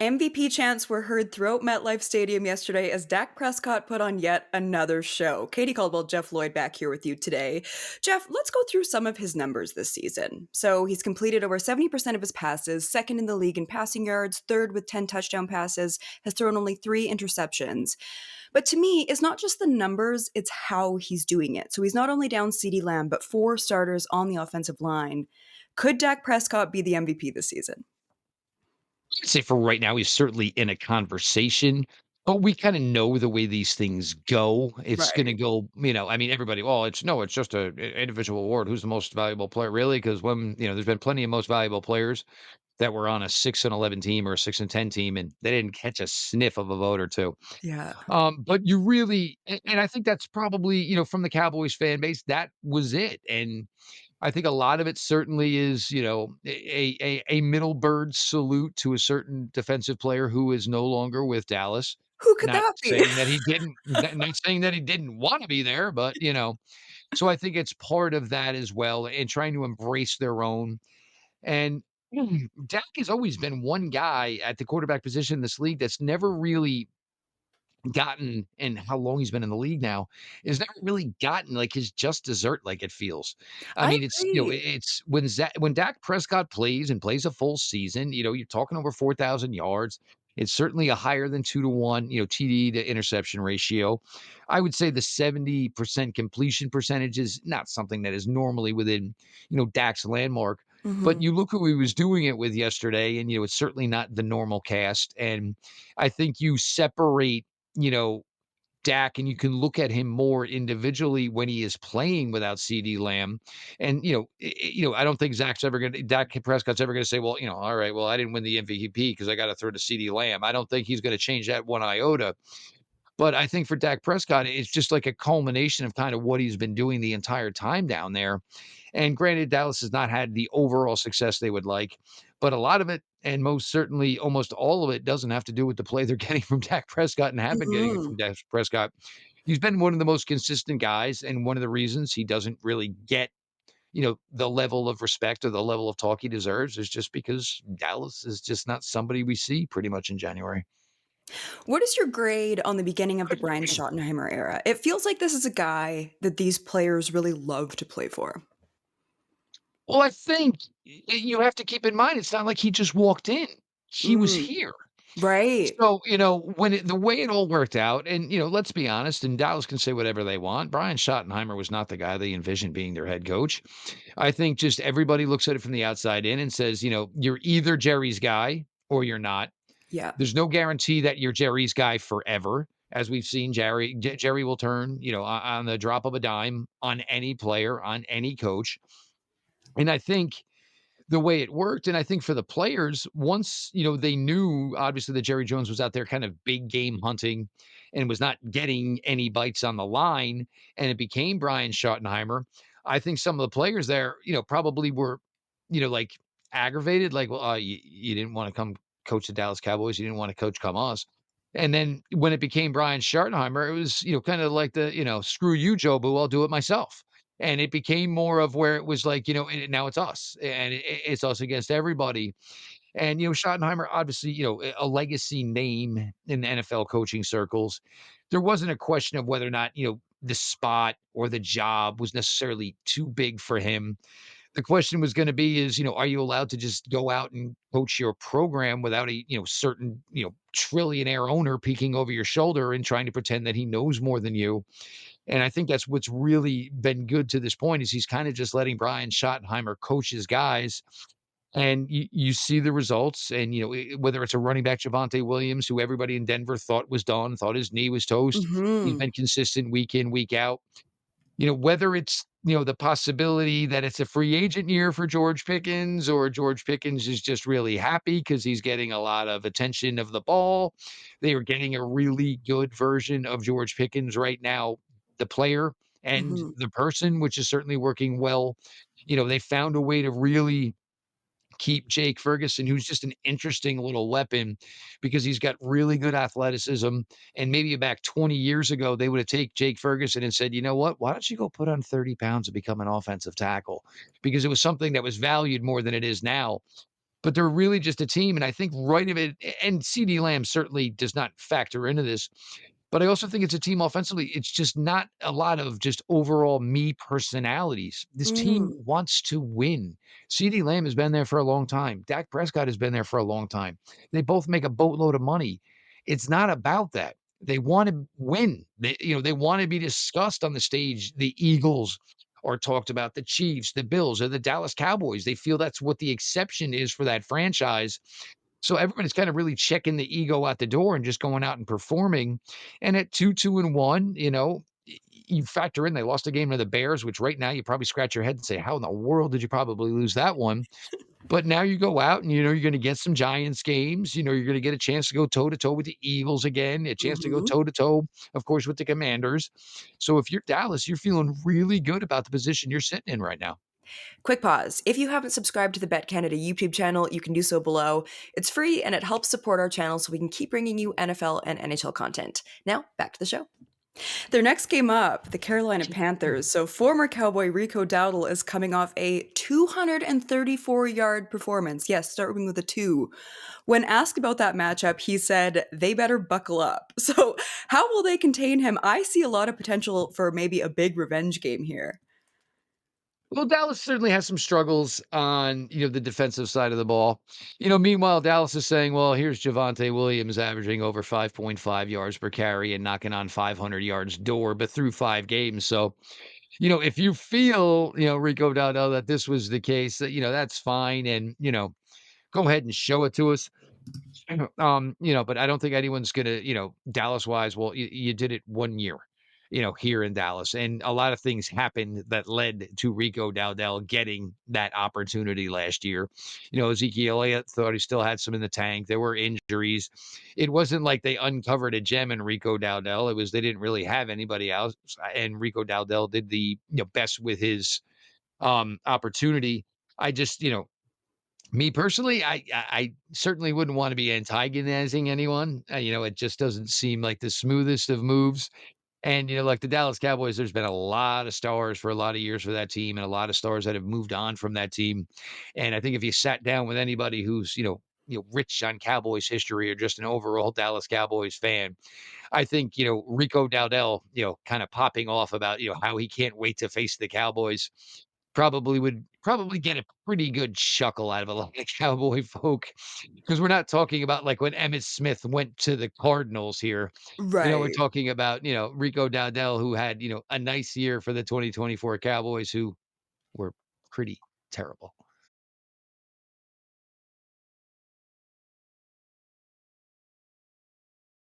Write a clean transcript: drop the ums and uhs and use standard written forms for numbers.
MVP chants were heard throughout MetLife Stadium yesterday as Dak Prescott put on yet another show. Katie Caldwell, Jeff Lloyd back here with you today. Jeff, let's go through some of his numbers this season. So he's completed over 70% of his passes, second in the league in passing yards, third with 10 touchdown passes, has thrown only 3 interceptions. But to me, it's not just the numbers, it's how he's doing it. So he's not only down CeeDee Lamb, but 4 starters on the offensive line. Could Dak Prescott be the MVP this season? I'd say for right now, he's certainly in a conversation, but we kind of know the way these things go. It's going to Right. go, I mean, everybody, well, it's no, it's just a individual award. Who's the most valuable player, really? Because there's been plenty of most valuable players that were on a 6-11 team or a 6-10 team, and they didn't catch a sniff of a vote or two. Yeah. But you really, and I think that's probably, from the Cowboys fan base, that was it. And I think a lot of it certainly is, a middle bird salute to a certain defensive player who is no longer with Dallas. Who could Not that be? saying that he didn't, not saying that he didn't want to be there, but so I think it's part of that as well, and trying to embrace their own. And Dak has always been one guy at the quarterback position in this league that's never really gotten, and how long he's been in the league now, is never really gotten like his just dessert like it feels. I I mean, it's agree. it's when Dak Prescott plays and plays a full season, you're talking over 4,000 yards. It's certainly a higher than 2 to 1, TD to interception ratio. I would say the 70% completion percentage is not something that is normally within, Dak's landmark. But Mhm. you look who he was doing it with yesterday, and it's certainly not the normal cast. And I think you separate you know, Dak, and you can look at him more individually when he is playing without CD Lamb. And I don't think Dak Prescott's ever gonna say, well, all right, well, I didn't win the MVP because I got to throw to CD Lamb. I don't think he's gonna change that one iota. But I think for Dak Prescott, it's just like a culmination of kind of what he's been doing the entire time down there. And granted, Dallas has not had the overall success they would like, but a lot of it, and most certainly almost all of it, doesn't have to do with the play they're getting from Dak Prescott and have been getting it from Mhm. Dak Prescott. He's been one of the most consistent guys, and one of the reasons he doesn't really get, the level of respect or the level of talk he deserves is just because Dallas is just not somebody we see pretty much in January. What is your grade on the beginning of the Brian Schottenheimer era? It feels like this is a guy that these players really love to play for. Well, I think you have to keep in mind it's not like he just walked in. He was Mm. here. Right. So, the way it all worked out, and, let's be honest, and Dallas can say whatever they want. Brian Schottenheimer was not the guy they envisioned being their head coach. I think just everybody looks at it from the outside in and says, you're either Jerry's guy or you're not. Yeah. There's no guarantee that you're Jerry's guy forever. As we've seen, Jerry will turn, on the drop of a dime on any player, on any coach. And I think the way it worked. And I think for the players, once, they knew obviously that Jerry Jones was out there kind of big game hunting and was not getting any bites on the line, and it became Brian Schottenheimer, I think some of the players there, probably were, like aggravated, like, well, you didn't want to come coach the Dallas Cowboys. You didn't want to coach come us. And then when it became Brian Schottenheimer, it was, kind of like the, screw you, Joe Boo, I'll do it myself. And it became more of where it was like, now it's us, and it's us against everybody. And, Schottenheimer, obviously, a legacy name in the NFL coaching circles. There wasn't a question of whether or not, the spot or the job was necessarily too big for him. The question was going to be is, are you allowed to just go out and coach your program without a, certain, trillionaire owner peeking over your shoulder and trying to pretend that he knows more than you? And I think that's what's really been good to this point is he's kind of just letting Brian Schottenheimer coach his guys, and you see the results. And whether it's a running back Javonte Williams, who everybody in Denver thought was done, thought his knee was toast, he's Mhm. been consistent week in, week out. Whether it's the possibility that it's a free agent year for George Pickens, or George Pickens is just really happy because he's getting a lot of attention of the ball. They are getting a really good version of George Pickens right now, the player and Mhm. the person, which is certainly working well. They found a way to really keep Jake Ferguson, who's just an interesting little weapon because he's got really good athleticism. And maybe back 20 years ago, they would have taken Jake Ferguson and said, you know what? Why don't you go put on 30 pounds and become an offensive tackle? Because it was something that was valued more than it is now. but they're really just a team. And I think right of it, and CD Lamb certainly does not factor into this, but I also think it's a team offensively. It's just not a lot of just overall me personalities. This team Mm, wants to win. CD Lamb has been there for a long time. Dak Prescott has been there for a long time. They both make a boatload of money. It's not about that. They want to win. They want to be discussed on the stage. The Eagles or talked about, the Chiefs, the Bills, or the Dallas Cowboys. They feel that's what the exception is for that franchise. So everybody's kind of really checking the ego out the door and just going out and performing. And at 2-2-1, you factor in they lost a game to the Bears, which right now you probably scratch your head and say, how in the world did you probably lose that one? But now you go out and you're going to get some Giants games. You're going to get a chance to go toe to toe with the Eagles again, a chance to go mhm. toe to toe, of course, with the Commanders. So if you're Dallas, you're feeling really good about the position you're sitting in right now. Quick pause. If you haven't subscribed to the BetCanada YouTube channel, you can do so below. It's free and it helps support our channel so we can keep bringing you NFL and NHL content. Now, back to the show. Their next game up, the Carolina Panthers. So, former Cowboy Rico Dowdle is coming off a 234-yard performance. Yes, starting with a two. When asked about that matchup, he said they better buckle up. So, how will they contain him? I see a lot of potential for maybe a big revenge game here. Well, Dallas certainly has some struggles on, the defensive side of the ball. Meanwhile, Dallas is saying, well, here's Javonte Williams averaging over 5.5 yards per carry and knocking on 500 yards door, but through 5 games. So, if you feel, Rico Dowdell, that this was the case, that, that's fine. And, go ahead and show it to us. But I don't think anyone's gonna, Dallas wise, well, you did it 1 year, here in Dallas. And a lot of things happened that led to Rico Dowdell getting that opportunity last year. Ezekiel Elliott thought he still had some in the tank. There were injuries. It wasn't like they uncovered a gem in Rico Dowdell. It was they didn't really have anybody else. And Rico Dowdell did the best with his opportunity. I just, me personally, I certainly wouldn't wanna be antagonizing anyone. It just doesn't seem like the smoothest of moves. And, like the Dallas Cowboys, there's been a lot of stars for a lot of years for that team and a lot of stars that have moved on from that team. And I think if you sat down with anybody who's, rich on Cowboys history or just an overall Dallas Cowboys fan, I think, Rico Dowdell, kinda popping off about, how he can't wait to face the Cowboys would probably get a pretty good chuckle out of a lot of cowboy folk, because we're not talking about like when Emmitt Smith went to the Cardinals here. We're Right. talking about, Rico Dowdell, who had, a nice year for the 2024 Cowboys, who were pretty terrible.